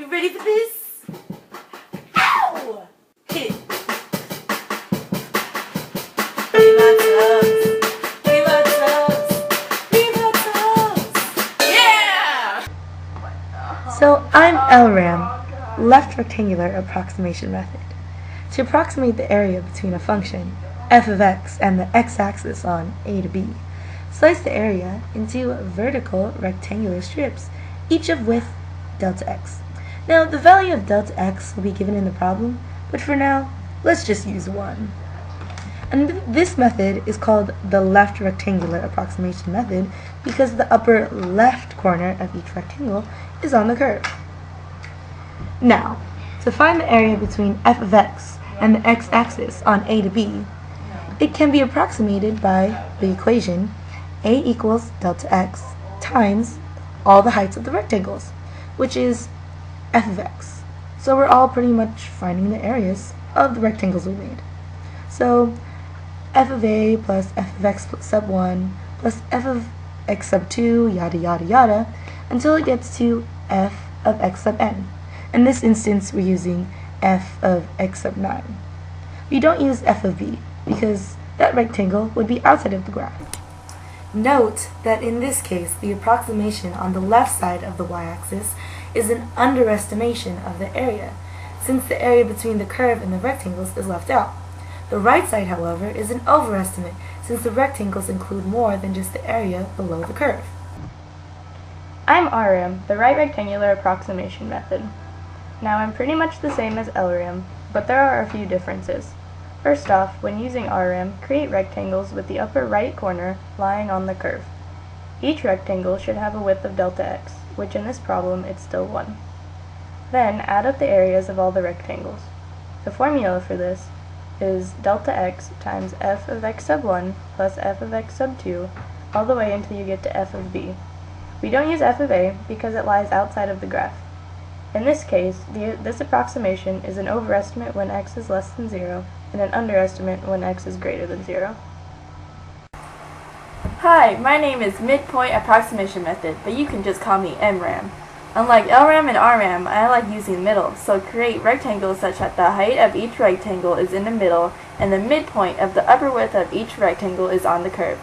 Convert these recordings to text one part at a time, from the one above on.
You ready for this? Ow! Hit it. Riemann Sums. Riemann Sums. Riemann Sums. Yeah! So I'm LRAM, left rectangular approximation method. To approximate the area between a function, f of x, and the x-axis on a to b, slice the area into vertical rectangular strips, each of width delta x. Now, the value of delta x will be given in the problem, but for now, let's just use 1. And this method is called the left rectangular approximation method because the upper left corner of each rectangle is on the curve. Now, to find the area between f of x and the x-axis on a to b, it can be approximated by the equation a equals delta x times all the heights of the rectangles, which is f of x. So we're all pretty much finding the areas of the rectangles we made. So f of a plus f of x sub 1 plus f of x sub 2, yada yada yada, until it gets to f of x sub n. In this instance, we're using f of x sub 9. We don't use f of b because that rectangle would be outside of the graph. Note that in this case, the approximation on the left side of the y-axis is an underestimation of the area, since the area between the curve and the rectangles is left out. The right side, however, is an overestimate, since the rectangles include more than just the area below the curve. I'm RRAM, the right rectangular approximation method. Now I'm pretty much the same as LRAM, but there are a few differences. First off, when using RRAM, create rectangles with the upper right corner lying on the curve. Each rectangle should have a width of delta x, which in this problem it's still 1. Then add up the areas of all the rectangles. The formula for this is delta x times f of x sub 1 plus f of x sub 2 all the way until you get to f of b. We don't use f of a because it lies outside of the graph. In this case, this approximation is an overestimate when x is less than 0 and an underestimate when x is greater than 0. Hi, my name is Midpoint Approximation Method, but you can just call me MRAM. Unlike LRAM and RRAM, I like using the middle, so create rectangles such that the height of each rectangle is in the middle and the midpoint of the upper width of each rectangle is on the curve.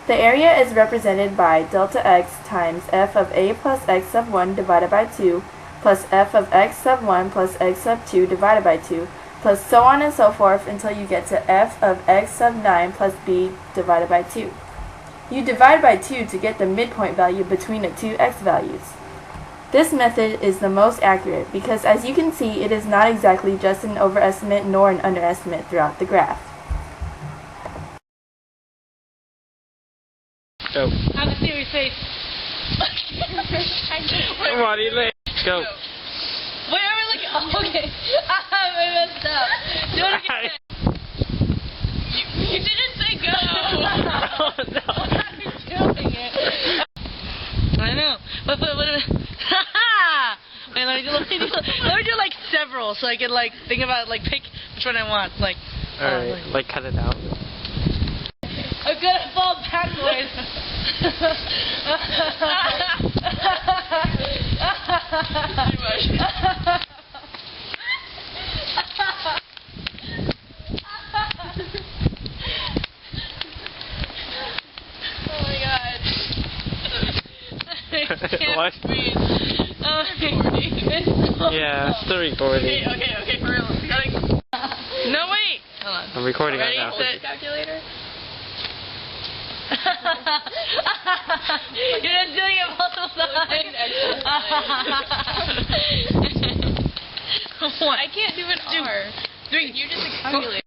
The area is represented by delta x times f of a plus x sub 1 divided by 2 plus f of x sub 1 plus x sub 2 divided by 2 plus so on and so forth until you get to f of x sub 9 plus b divided by 2. You divide by 2 to get the midpoint value between the two x values. This method is the most accurate because, as you can see, it is not exactly just an overestimate nor an underestimate throughout the graph. Go. Have a serious face. Come on, Elaine. Go. Wait, are we looking? Oh, okay. I messed up. Do it again. You didn't say go. Oh, no. I'm doing it. I know. But wait, let me do like several so I can like think about pick which one I want. Alright, cut it out. I'm gonna fall backwards. Too much. Oh my god. I can't What? breathe. Oh, it's Yeah, still recording. Okay, for real. No, wait. Hold on. I'm recording Ready? right now. Set calculator. You're just doing it multiple times. I can't do an R. 3. You're just a calculator.